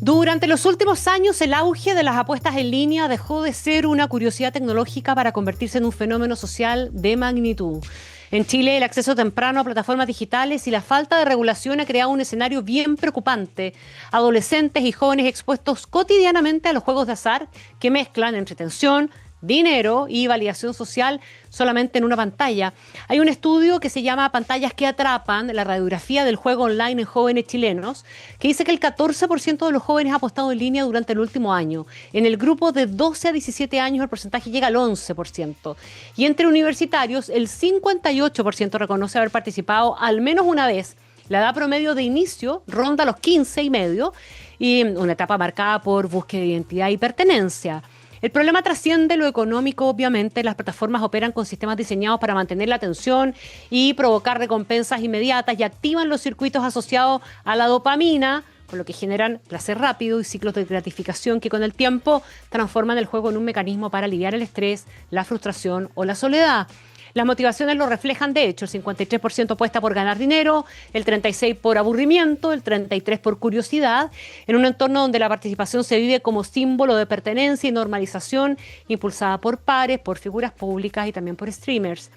Durante los últimos años, el auge de las apuestas en línea dejó de ser una curiosidad tecnológica para convertirse en un fenómeno social de magnitud. En Chile, el acceso temprano a plataformas digitales y la falta de regulación ha creado un escenario bien preocupante. Adolescentes y jóvenes expuestos cotidianamente a los juegos de azar que mezclan entretención, dinero y validación social solamente en una pantalla. Hay un estudio que se llama Pantallas que atrapan, la radiografía del juego online en jóvenes chilenos, que dice que el 14% de los jóvenes ha apostado en línea durante el último año. En el grupo de 12 a 17 años el porcentaje llega al 11%. Y entre universitarios el 58% reconoce haber participado al menos una vez. La edad promedio de inicio ronda los 15 y medio y una etapa marcada por búsqueda de identidad y pertenencia. El problema trasciende lo económico, obviamente. Las plataformas operan con sistemas diseñados para mantener la atención y provocar recompensas inmediatas y activan los circuitos asociados a la dopamina, con lo que generan placer rápido y ciclos de gratificación que con el tiempo transforman el juego en un mecanismo para aliviar el estrés, la frustración o la soledad. Las motivaciones lo reflejan, de hecho, el 53% apuesta por ganar dinero, el 36% por aburrimiento, el 33% por curiosidad, en un entorno donde la participación se vive como símbolo de pertenencia y normalización, impulsada por pares, por figuras públicas y también por streamers.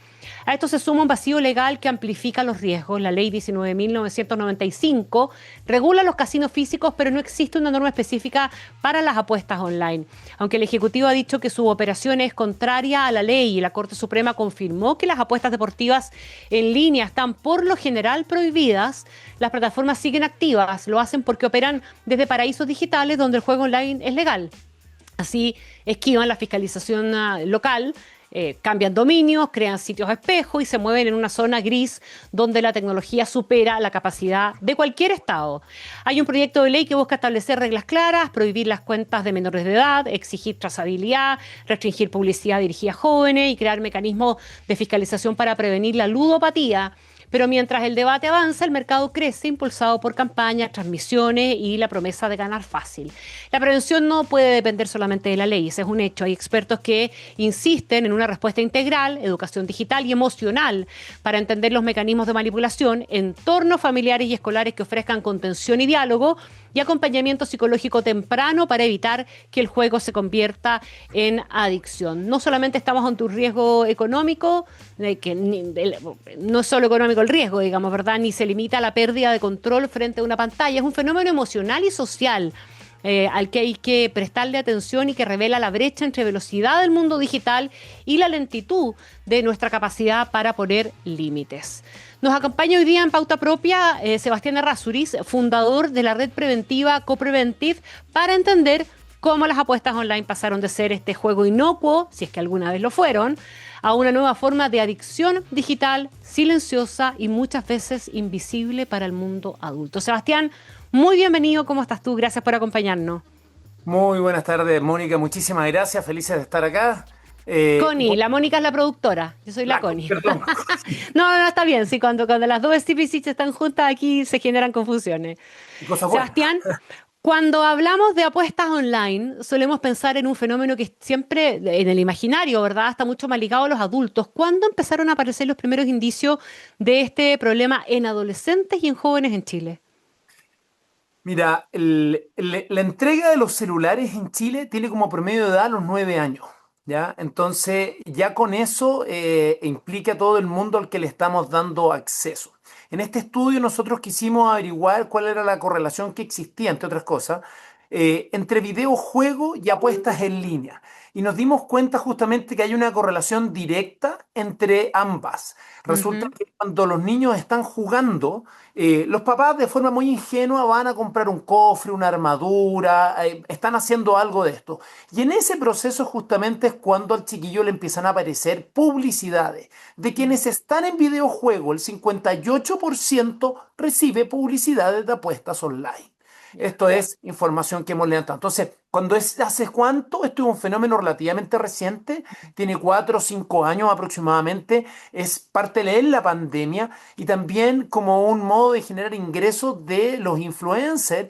A esto se suma un vacío legal que amplifica los riesgos. La ley 19.995 regula los casinos físicos, pero no existe una norma específica para las apuestas online. Aunque el Ejecutivo ha dicho que su operación es contraria a la ley y la Corte Suprema confirmó que las apuestas deportivas en línea están por lo general prohibidas, las plataformas siguen activas. Lo hacen porque operan desde paraísos digitales donde el juego online es legal. Así esquivan la fiscalización local. Cambian dominios, crean sitios espejo y se mueven en una zona gris donde la tecnología supera la capacidad de cualquier Estado. Hay un proyecto de ley que busca establecer reglas claras, prohibir las cuentas de menores de edad, exigir trazabilidad, restringir publicidad dirigida a jóvenes y crear mecanismos de fiscalización para prevenir la ludopatía. Pero mientras el debate avanza, el mercado crece, impulsado por campañas, transmisiones y la promesa de ganar fácil. La prevención no puede depender solamente de la ley, ese es un hecho. Hay expertos que insisten en una respuesta integral, educación digital y emocional, para entender los mecanismos de manipulación, entornos familiares y escolares que ofrezcan contención y diálogo, y acompañamiento psicológico temprano para evitar que el juego se convierta en adicción. No solamente estamos ante un riesgo económico, no es solo económico el riesgo, digamos, ¿verdad? Ni se limita a la pérdida de control frente a una pantalla. Es un fenómeno emocional y social al que hay que prestarle atención y que revela la brecha entre velocidad del mundo digital y la lentitud de nuestra capacidad para poner límites. Nos acompaña hoy día en Pauta Propia Sebastián Errázuriz, fundador de la red preventiva CoPreventive, para entender cómo las apuestas online pasaron de ser este juego inocuo, si es que alguna vez lo fueron, a una nueva forma de adicción digital, silenciosa y muchas veces invisible para el mundo adulto. Sebastián, muy bienvenido, ¿cómo estás tú? Gracias por acompañarnos. Muy buenas tardes, Mónica. Muchísimas gracias. Felices de estar acá. Connie, la Mónica es la productora, yo soy la Connie. Perdón. No, está bien, sí, cuando las dos Stevie Sitch están juntas aquí se generan confusiones. Sebastián, cuando hablamos de apuestas online, solemos pensar en un fenómeno que siempre, en el imaginario, ¿verdad?, está mucho más ligado a los adultos. ¿Cuándo empezaron a aparecer los primeros indicios de este problema en adolescentes y en jóvenes en Chile? Mira, la entrega de los celulares en Chile tiene como promedio de edad los 9 años, ¿ya? Entonces, ya con eso implica a todo el mundo al que le estamos dando acceso. En este estudio nosotros quisimos averiguar cuál era la correlación que existía, entre otras cosas, entre videojuego y apuestas en línea. Y nos dimos cuenta justamente que hay una correlación directa entre ambas. Resulta Ujú. que cuando los niños están jugando, los papás de forma muy ingenua van a comprar un cofre, una armadura, están haciendo algo de esto. Y en ese proceso justamente es cuando al chiquillo le empiezan a aparecer publicidades. De quienes están en videojuego, el 58% recibe publicidades de apuestas online. Ya. Esto es información que hemos levantado. Entonces, Cuando es hace cuánto, esto es un fenómeno relativamente reciente, tiene 4 o 5 años aproximadamente, es parte de la pandemia y también como un modo de generar ingresos de los influencers,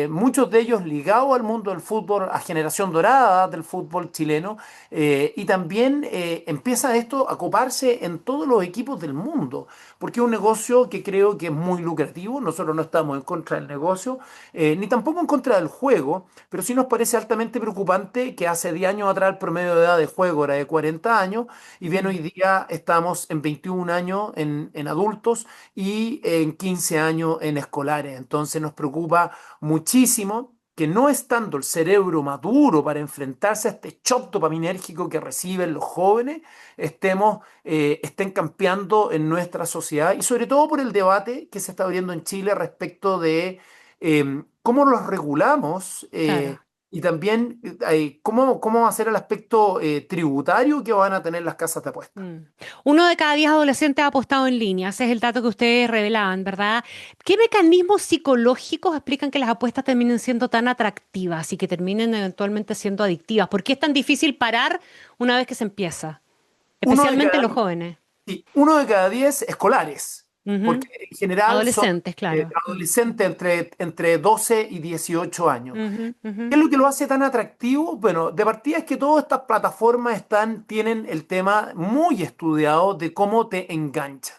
muchos de ellos ligados al mundo del fútbol, a generación dorada del fútbol chileno, y también empieza esto a coparse en todos los equipos del mundo, porque es un negocio que creo que es muy lucrativo, nosotros no estamos en contra del negocio, ni tampoco en contra del juego, pero sí nos parece altamente preocupante que hace 10 años atrás el promedio de edad de juego era de 40 años y bien hoy Mm. día estamos en 21 años en adultos y en 15 años en escolares. Entonces nos preocupa muchísimo que no estando el cerebro maduro para enfrentarse a este shock dopaminérgico que reciben los jóvenes, estén campeando en nuestra sociedad y sobre todo por el debate que se está abriendo en Chile respecto de cómo los regulamos Claro. y también cómo va a ser el aspecto tributario que van a tener las casas de apuestas. Mm. Uno de cada 10 adolescentes ha apostado en línea. Ese es el dato que ustedes revelaban, ¿verdad? ¿Qué mecanismos psicológicos explican que las apuestas terminen siendo tan atractivas y que terminen eventualmente siendo adictivas? ¿Por qué es tan difícil parar una vez que se empieza? Uno de Especialmente cada, los jóvenes. sí, 1 de cada 10 escolares, Ujú. porque en general son Adolescentes, claro. adolescentes entre 12 y 18 años. Ujú, ujú, ¿Qué es lo que lo hace tan atractivo? Bueno, de partida es que todas estas plataformas tienen el tema muy estudiado de cómo te enganchan.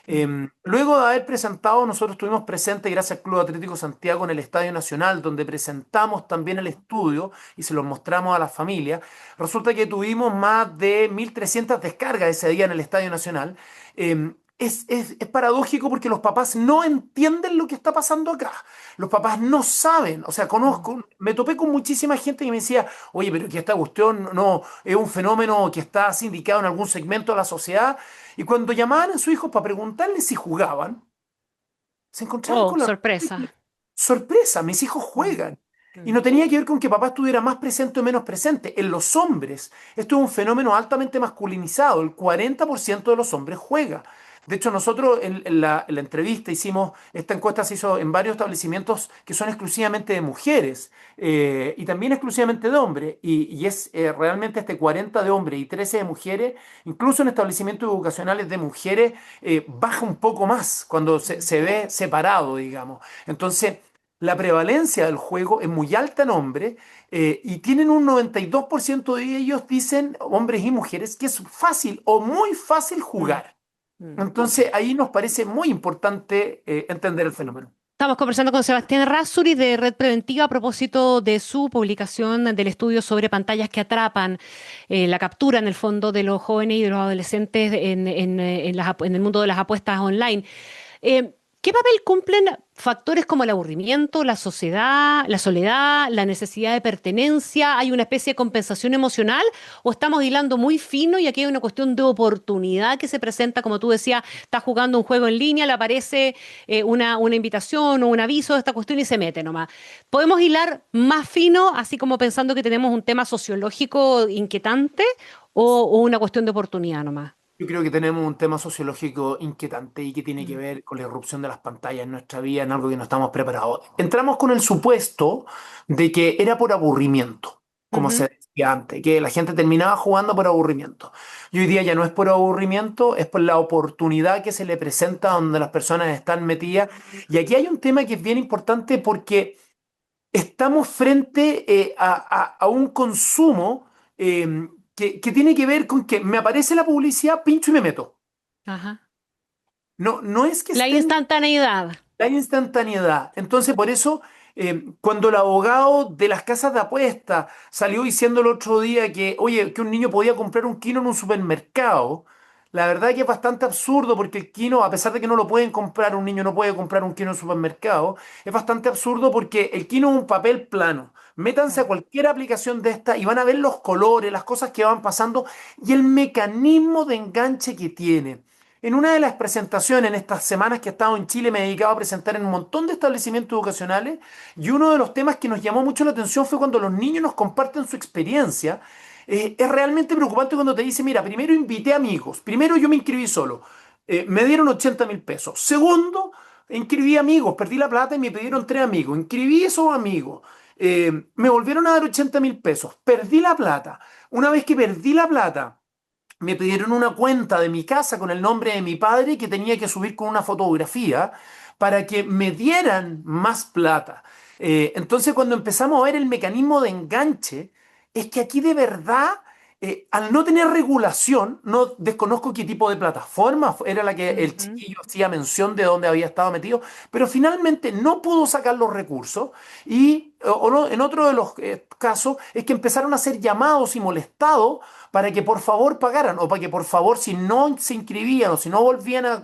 mm, Luego de haber presentado, nosotros estuvimos presentes gracias al Club Atlético Santiago en el Estadio Nacional, donde presentamos también el estudio y se los mostramos a las familias. Resulta que tuvimos más de 1.300 descargas ese día en el Estadio Nacional. Es paradójico porque los papás no entienden lo que está pasando acá. Los papás no saben, o sea, mm. me topé con muchísima gente que me decía, oye, pero que esta cuestión no es un fenómeno que está sindicado en algún segmento de la sociedad. Y cuando llamaban a sus hijos para preguntarles si jugaban, se encontraban Oh, con la sorpresa. sorpresa, mis hijos Mm, juegan. Y mm, no tenía que ver con que papá estuviera más presente o menos presente. En los hombres, esto es un fenómeno altamente masculinizado. El 40% de los hombres juega. De hecho, nosotros en la entrevista hicimos, esta encuesta se hizo en varios establecimientos que son exclusivamente de mujeres y también exclusivamente de hombres. Y es realmente este 40 de hombres y 13 de mujeres, incluso en establecimientos educacionales de mujeres, baja un poco más cuando se, mm, se ve separado, digamos. Entonces, la prevalencia del juego es muy alta en hombres y tienen un 92% de ellos, dicen hombres y mujeres, que es fácil o muy fácil mm, jugar. mm. Entonces ahí nos parece muy importante entender el fenómeno. Estamos conversando con Sebastián Razzuri de Red Preventiva a propósito de su publicación del estudio sobre pantallas que atrapan, la captura en el fondo de los jóvenes y de los adolescentes en el mundo de las apuestas online. ¿Qué papel cumplen factores como el aburrimiento, la sociedad, la soledad, la necesidad de pertenencia? ¿Hay una especie de compensación emocional o estamos hilando muy fino y aquí hay una cuestión de oportunidad que se presenta, como tú decías, estás jugando un juego en línea, le aparece una invitación o un aviso de esta cuestión y se mete nomás? ¿Podemos hilar más fino, así como pensando que tenemos un tema sociológico inquietante o una cuestión de oportunidad nomás? Yo creo que tenemos un tema sociológico inquietante y que tiene que Mm, ver con la irrupción de las pantallas en nuestra vida, en algo que no estamos preparados. Entramos con el supuesto de que era por aburrimiento, como ujú, se decía antes, que la gente terminaba jugando por aburrimiento. Y hoy día ya no es por aburrimiento, es por la oportunidad que se le presenta donde las personas están metidas. Y aquí hay un tema que es bien importante porque estamos frente a un consumo que tiene que ver con que me aparece la publicidad, pincho y me meto. ajá. No, no es que La estén instantaneidad. la instantaneidad. Entonces, por eso, cuando el abogado de las casas de apuestas salió diciendo el otro día que, oye, que un niño podía comprar un kino en un supermercado, la verdad que es bastante absurdo porque el kino, a pesar de que no lo pueden comprar, un niño no puede comprar un kino en un supermercado, es bastante absurdo porque el kino es un papel plano. Métanse a Claro. cualquier aplicación de esta y van a ver los colores, las cosas que van pasando y el mecanismo de enganche que tiene. En una de las presentaciones en estas semanas que he estado en Chile me he dedicado a presentar en un montón de establecimientos educacionales y uno de los temas que nos llamó mucho la atención fue cuando los niños nos comparten su experiencia. Es realmente preocupante cuando te dice, mira, primero invité amigos, primero yo me inscribí solo, me dieron 80.000 pesos. Segundo, inscribí amigos, perdí la plata y me pidieron 3 amigos, inscribí esos amigos. Me volvieron a dar 80.000 pesos. Perdí la plata. Una vez que perdí la plata, me pidieron una cuenta de mi casa con el nombre de mi padre que tenía que subir con una fotografía para que me dieran más plata. Entonces, cuando empezamos a ver el mecanismo de enganche, es que aquí de verdad, al no tener regulación, no desconozco qué tipo de plataforma era la que el Ujú. chiquillo hacía mención de dónde había estado metido, pero finalmente no pudo sacar los recursos y en otro de los casos es que empezaron a ser llamados y molestados para que por favor pagaran o para que por favor si no se inscribían o si no volvían a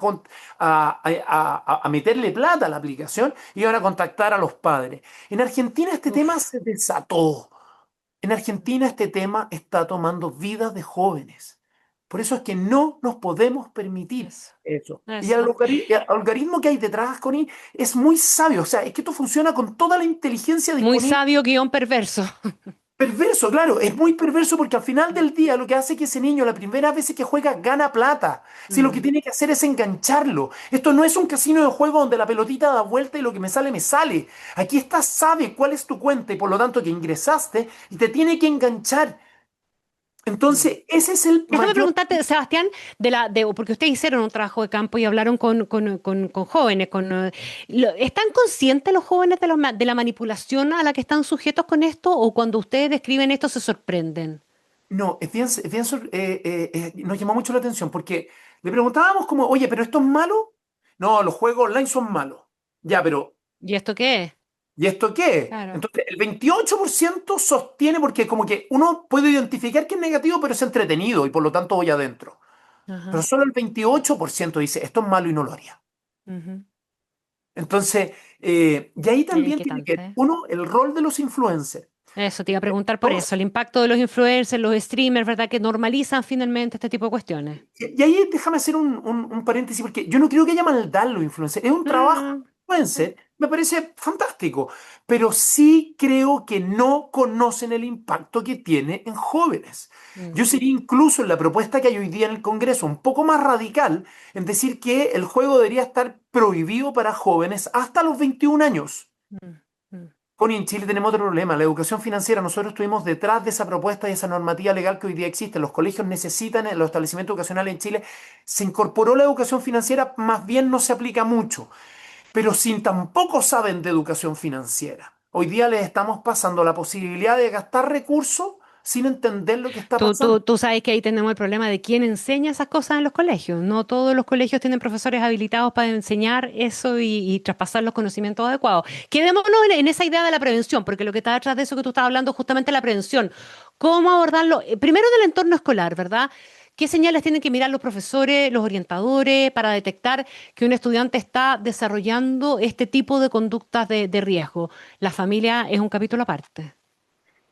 meterle plata a la aplicación, iban a contactar a los padres. En Argentina este tema Uf, se desató. En Argentina este tema está tomando vidas de jóvenes. Por eso es que no nos podemos permitir eso, eso. Y eso. el algoritmo que hay detrás, Connie, es muy sabio. O sea, es que esto funciona con toda la inteligencia Muy disponible. sabio guión perverso. Perverso, claro, es muy perverso porque al final del día lo que hace es que ese niño la primera vez que juega gana plata. Si lo que Mm. tiene que hacer es engancharlo. Esto no es un casino de juego donde la pelotita da vuelta y lo que me sale me sale. Aquí está, sabe cuál es tu cuenta y por lo tanto que ingresaste y te tiene que enganchar. Mm. Entonces, ese es el Déjame mayor... preguntarte, Sebastián, porque ustedes hicieron un trabajo de campo y hablaron con jóvenes. ¿Están conscientes los jóvenes de la manipulación a la que están sujetos con esto o cuando ustedes describen esto se sorprenden? No, nos llamó mucho la atención porque le preguntábamos como, oye, ¿pero esto es malo? No, los juegos online son malos. Ya, pero ¿Y esto qué es? ¿y esto qué? Claro. Entonces, el 28% sostiene porque como que uno puede identificar que es negativo, pero es entretenido y por lo tanto voy adentro. Pero Ajá. solo el 28% dice, esto es malo y no lo haría. Ujú. Entonces, y ahí Es también tiene que ver, inquietante. uno, el rol de los influencers. Eso, te iba a preguntar por eso, Dos, el impacto de los influencers, los streamers, ¿verdad? Que normalizan finalmente este tipo de cuestiones. y ahí déjame hacer un paréntesis, porque yo no creo que haya maldad en los influencers. Es un trabajo Mm, de influencer, me parece fantástico, pero sí creo que no conocen el impacto que tiene en jóvenes. mm. Yo sería incluso en la propuesta que hay hoy día en el Congreso un poco más radical en decir que el juego debería estar prohibido para jóvenes hasta los 21 años. Mm, mm. Connie, en Chile tenemos otro problema, la educación financiera. Nosotros estuvimos detrás de esa propuesta y esa normativa legal que hoy día existe. Los colegios necesitan, en los establecimientos educacionales en Chile, se incorporó la educación financiera, más bien no se aplica mucho, pero sin tampoco saben de educación financiera. Hoy día les estamos pasando la posibilidad de gastar recursos sin entender lo que está pasando. Tú sabes que ahí tenemos el problema de quién enseña esas cosas en los colegios. No todos los colegios tienen profesores habilitados para enseñar eso y traspasar los conocimientos adecuados. Quedémonos en esa idea de la prevención, porque lo que está detrás de eso que tú estás hablando es justamente la prevención. ¿Cómo abordarlo? Primero del entorno escolar, ¿verdad? ¿Qué señales tienen que mirar los profesores, los orientadores para detectar que un estudiante está desarrollando este tipo de conductas de riesgo? La familia es un capítulo aparte.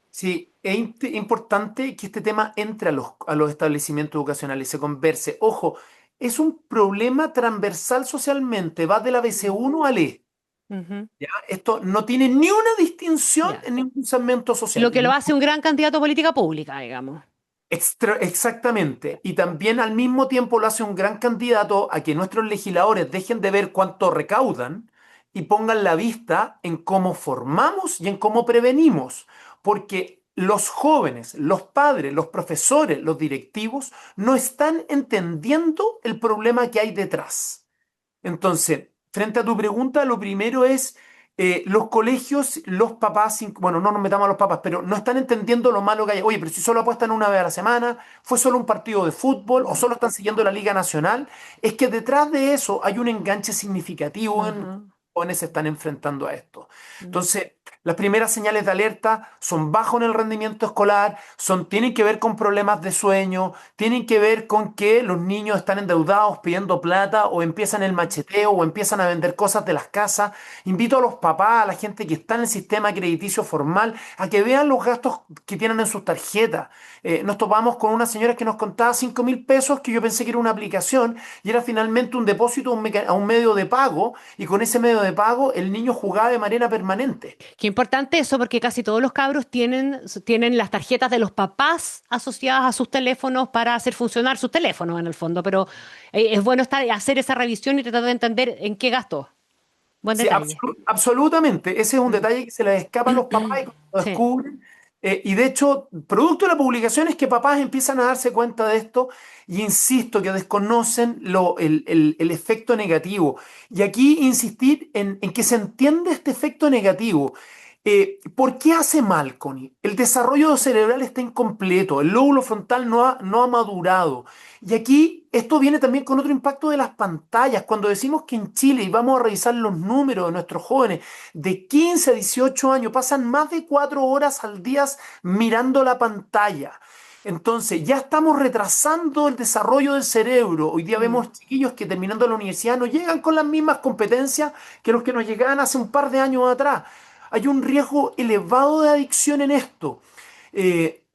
Sí, es importante que este tema entre a los establecimientos educacionales, se converse. Ojo, es un problema transversal socialmente, va de la Mm. BC1 al E. Ujú. ¿Ya? Esto no tiene ni una distinción Ya. en ningún segmento social. Lo que lo hace un gran candidato a política pública, digamos. Exactamente. Y también al mismo tiempo lo hace un gran candidato a que nuestros legisladores dejen de ver cuánto recaudan y pongan la vista en cómo formamos y en cómo prevenimos. Porque los jóvenes, los padres, los profesores, los directivos no están entendiendo el problema que hay detrás. Entonces, frente a tu pregunta, lo primero es, los colegios, los papás, bueno, no nos metamos a los papás, pero no están entendiendo lo malo que hay. Oye, pero si solo apuestan una vez a la semana, fue solo un partido de fútbol o Mm. solo están siguiendo la Liga Nacional, es que detrás de eso hay un enganche significativo en Ajá. jóvenes se están enfrentando a esto. Mm. Entonces, las primeras señales de alerta son bajo en el rendimiento escolar, tienen que ver con problemas de sueño, tienen que ver con que los niños están endeudados pidiendo plata o empiezan el macheteo o empiezan a vender cosas de las casas. Invito a los papás, a la gente que está en el sistema crediticio formal, a que vean los gastos que tienen en sus tarjetas. Nos topamos con una señora que nos contaba 5.000 pesos, que yo pensé que era una aplicación y era finalmente un depósito a un medio de pago, y con ese medio de pago el niño jugaba de manera permanente. Qué importante eso, porque casi todos los cabros tienen las tarjetas de los papás asociadas a sus teléfonos para hacer funcionar sus teléfonos en el fondo, pero es bueno hacer esa revisión y tratar de entender en qué gastó. Buen Sí, detalle. absolutamente. Ese es un Mm. detalle que se les escapa a los papás y cuando lo Sí. descubren. Y de hecho, producto de la publicación es que papás empiezan a darse cuenta de esto y insisto que desconocen el efecto negativo. Y aquí insistir en que se entiende este efecto negativo. ¿Por qué hace mal, Connie? El desarrollo cerebral está incompleto, el lóbulo frontal no ha madurado. Y aquí esto viene también con otro impacto de las pantallas. Cuando decimos que en Chile, y vamos a revisar los números de nuestros jóvenes, de 15 a 18 años pasan más de 4 horas al día mirando la pantalla. Entonces, ya estamos retrasando el desarrollo del cerebro. Hoy día Mm. vemos chiquillos que terminando la universidad no llegan con las mismas competencias que los que nos llegaban hace un par de años atrás. Hay un riesgo elevado de adicción en esto.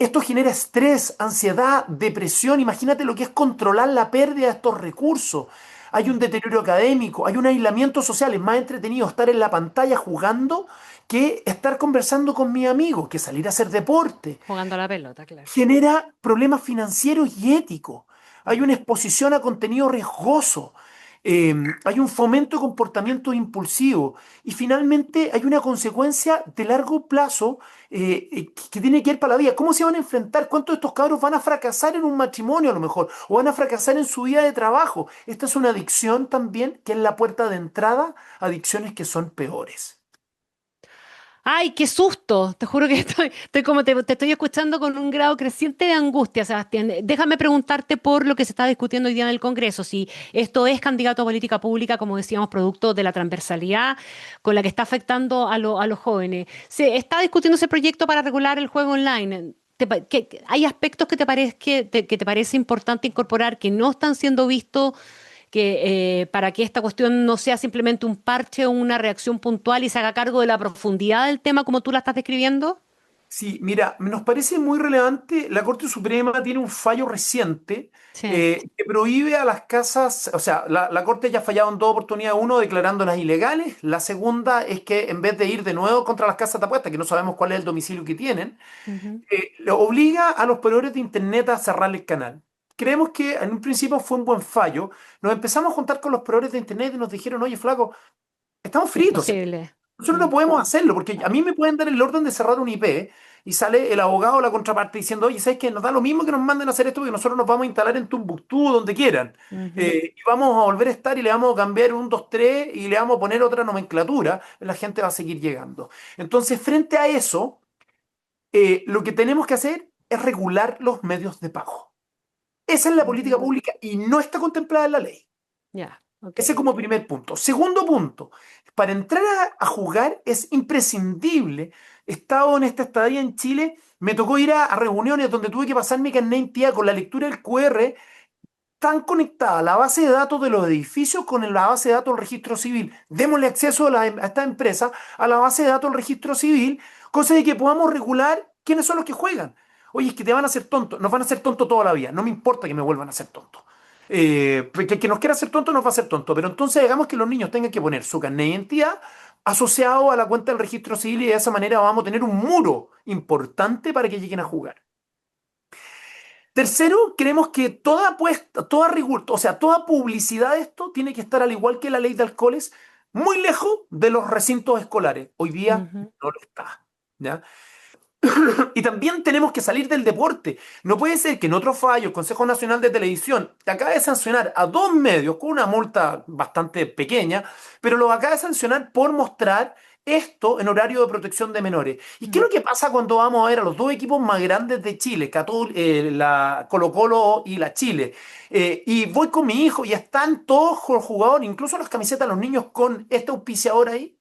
Esto genera estrés, ansiedad, depresión. Imagínate lo que es controlar la pérdida de estos recursos. Hay un deterioro académico, hay un aislamiento social. Es más entretenido estar en la pantalla jugando que estar conversando con mis amigos, que salir a hacer deporte. Jugando a la pelota, claro. Genera problemas financieros y éticos. Hay Mm. una exposición a contenido riesgoso. Hay un fomento de comportamiento impulsivo. Y finalmente hay una consecuencia de largo plazo que tiene que ver para la vida. ¿Cómo se van a enfrentar? ¿Cuántos de estos cabros van a fracasar en un matrimonio a lo mejor? ¿O van a fracasar en su vida de trabajo? Esta es una adicción también que es la puerta de entrada a adicciones que son peores. Ay, qué susto. Te juro que estoy como te estoy escuchando con un grado creciente de angustia, Sebastián. Déjame preguntarte por lo que se está discutiendo hoy día en el Congreso, si esto es candidato a política pública, como decíamos, producto de la transversalidad con la que está afectando a los jóvenes. Se está discutiendo ese proyecto para regular el juego online. ¿Hay aspectos que que te parece importante incorporar que no están siendo vistos? Para que esta cuestión no sea simplemente un parche o una reacción puntual y se haga cargo de la profundidad del tema como tú la estás describiendo? Sí, mira, nos parece muy relevante. La Corte Suprema tiene un fallo reciente Sí. que prohíbe a las casas, o sea, la Corte ya ha fallado en dos oportunidades. Uno, declarándolas ilegales. La segunda es que en vez de ir de nuevo contra las casas de apuestas, que no sabemos cuál es el domicilio que tienen, Ujú. le obliga a los proveedores de Internet a cerrar el canal. Creemos que en un principio fue un buen fallo. Nos empezamos a juntar con los proveedores de Internet y nos dijeron, oye, flaco, estamos fritos. Imposible. Nosotros no Mm. podemos hacerlo porque a mí me pueden dar el orden de cerrar un IP y sale el abogado o la contraparte diciendo, oye, ¿sabes qué? Nos da lo mismo que nos manden a hacer esto porque nosotros nos vamos a instalar en Tumbuctú, donde quieran. Ujú. Y vamos a volver a estar y le vamos a cambiar un 2 3 y le vamos a poner otra nomenclatura. La gente va a seguir llegando. Entonces, frente a eso, lo que tenemos que hacer es regular los medios de pago. Esa es la política Mm. pública y no está contemplada en la ley. Ya, ok. Ese como primer punto. Segundo punto, para entrar a jugar es imprescindible. He estado en esta estadía en Chile, me tocó ir a reuniones donde tuve que pasar mi carnet de identidad con la lectura del QR, tan conectada la base de datos de los edificios con la base de datos del registro civil. Démosle acceso a esta empresa a la base de datos del registro civil, cosa de que podamos regular quiénes son los que juegan. Oye, es que te van a hacer tonto, nos van a hacer tonto toda la vida, no me importa que me vuelvan a hacer tonto. Porque el que nos quiera hacer tonto nos va a hacer tonto, pero entonces hagamos que los niños tengan que poner su carnet de identidad asociado a la cuenta del registro civil y de esa manera vamos a tener un muro importante para que lleguen a jugar. Tercero, creemos que toda apuesta, o sea, toda publicidad de esto tiene que estar al igual que la ley de alcoholes, muy lejos de los recintos escolares. Hoy día Ujú. no lo está. ¿Ya? Y también tenemos que salir del deporte. No puede ser que en otro fallo el Consejo Nacional de Televisión te acabe de sancionar a dos medios con una multa bastante pequeña, pero lo acaba de sancionar por mostrar esto en horario de protección de menores. ¿Y qué es Mm. lo que pasa cuando vamos a ver a los dos equipos más grandes de Chile, la Colo-Colo y la Chile? Y voy con mi hijo y están todos los jugadores, incluso las camisetas de los niños con este auspiciador ahí.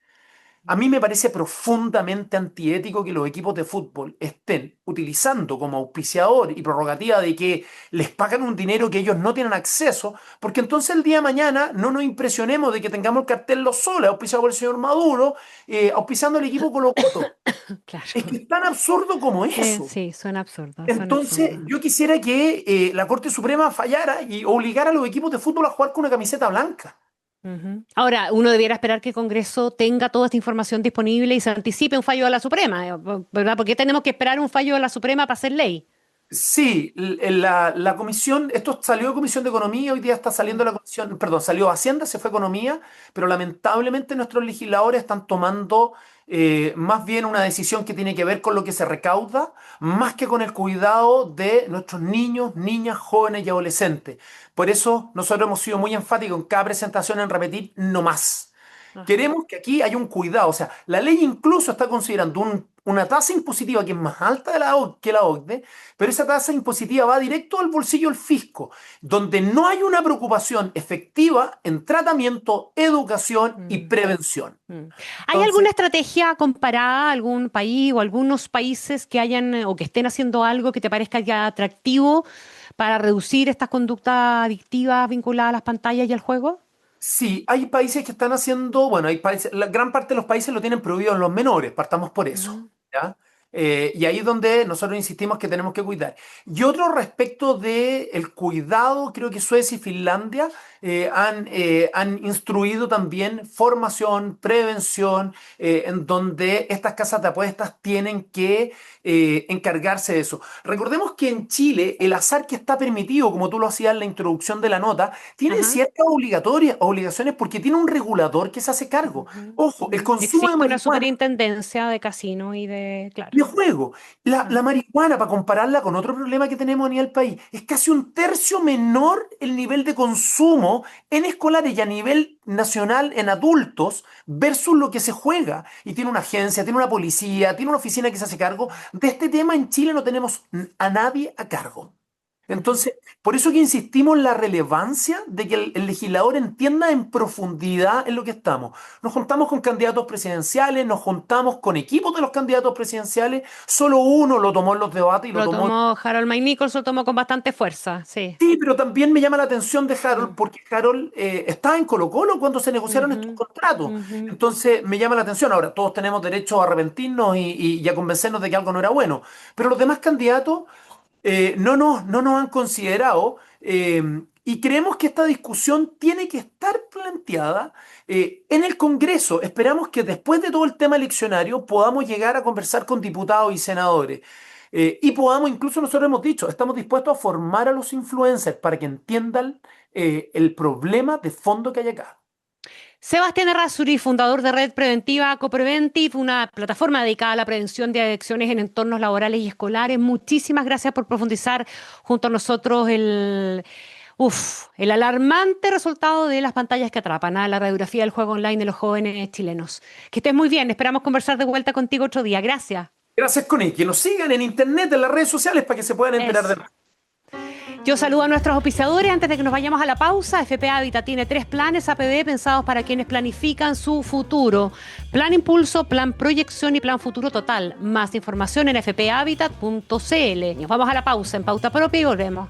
A mí me parece profundamente antiético que los equipos de fútbol estén utilizando como auspiciador y prerrogativa de que les pagan un dinero que ellos no tienen acceso, porque entonces el día de mañana no nos impresionemos de que tengamos el cartel Los Soles, auspiciado por el señor Maduro, auspiciando el equipo Colo-Colo. Es que Claro. es tan absurdo como eso. Sí, suena absurdo, suena Entonces, absurdo. yo quisiera que la Corte Suprema fallara y obligara a los equipos de fútbol a jugar con una camiseta blanca. Ujú. Ahora, uno debiera esperar que el Congreso tenga toda esta información disponible y se anticipe un fallo de la Suprema, ¿verdad? ¿Por qué tenemos que esperar un fallo de la Suprema para hacer ley? Sí, la comisión, esto salió de Comisión de Economía, hoy día está saliendo la comisión, perdón, salió Hacienda, se fue Economía, pero lamentablemente nuestros legisladores están tomando más bien una decisión que tiene que ver con lo que se recauda, más que con el cuidado de nuestros niños, niñas, jóvenes y adolescentes. Por eso nosotros hemos sido muy enfáticos en cada presentación en repetir no más. Ajá. Queremos que aquí haya un cuidado, o sea, la ley incluso está considerando una tasa impositiva que es más alta de que la OCDE, pero esa tasa impositiva va directo al bolsillo del fisco, donde no hay una preocupación efectiva en tratamiento, educación y Mm, prevención. mm. ¿Hay alguna Entonces, estrategia comparada a algún país o algunos países que hayan o que estén haciendo algo que te parezca ya atractivo para reducir estas conductas adictivas vinculadas a las pantallas y al juego? sí, hay países que están haciendo, bueno, hay países, la gran parte de los países lo tienen prohibido en los menores, partamos por eso, Ujú. ¿ya? Y ahí es donde nosotros insistimos que tenemos que cuidar. Y otro respecto del cuidado, creo que Suecia y Finlandia han instruido también formación, prevención, en donde estas casas de apuestas tienen que encargarse de eso. Recordemos que en Chile el azar que está permitido, como tú lo hacías en la introducción de la nota, tiene Ajá. ciertas obligaciones porque tiene un regulador que se hace cargo. Ujú, Ojo, el ujú. consumo de Existe una marihuana superintendencia de casino y de, claro. de juego. La Ah, marihuana, para compararla con otro problema que tenemos a nivel país, es casi un tercio menor el nivel de consumo en escolares y a nivel nacional en adultos versus lo que se juega. Y tiene una agencia, tiene una policía, tiene una oficina que se hace cargo. De este tema en Chile no tenemos a nadie a cargo. ujú. Entonces, por eso que insistimos en la relevancia de que el legislador entienda en profundidad en lo que estamos. Nos juntamos con candidatos presidenciales, nos juntamos con equipos de los candidatos presidenciales, solo uno lo tomó en los debates y lo Lo tomó. tomó Harold Mike Nichols, lo tomó con bastante fuerza, sí. Sí, pero también me llama la atención de Harold Mm, porque Harold estaba en Colo-Colo cuando se negociaron estos ujú, contratos. ujú. Entonces me llama la atención. Ahora, todos tenemos derecho a arrepentirnos y a convencernos de que algo no era bueno. Pero los demás candidatos no nos han considerado y creemos que esta discusión tiene que estar planteada en el Congreso. Esperamos que después de todo el tema eleccionario podamos llegar a conversar con diputados y senadores y podamos, incluso nosotros hemos dicho, estamos dispuestos a formar a los influencers para que entiendan el problema de fondo que hay acá. Sebastián Errázuriz, fundador de Red Preventiva Copreventive, una plataforma dedicada a la prevención de adicciones en entornos laborales y escolares. Muchísimas gracias por profundizar junto a nosotros el alarmante resultado de las pantallas que atrapan, la radiografía del juego online de los jóvenes chilenos. Que estés muy bien, esperamos conversar de vuelta contigo otro día. Gracias. Gracias, Connie. Que nos sigan en internet, en las redes sociales, para que se puedan enterar de Eso. más. Yo saludo a nuestros auspiciadores antes de que nos vayamos a la pausa. FP Habitat tiene 3 planes APB pensados para quienes planifican su futuro. Plan Impulso, Plan Proyección y Plan Futuro Total. Más información en fphabitat.cl. Nos vamos a la pausa en Pauta Propia y volvemos.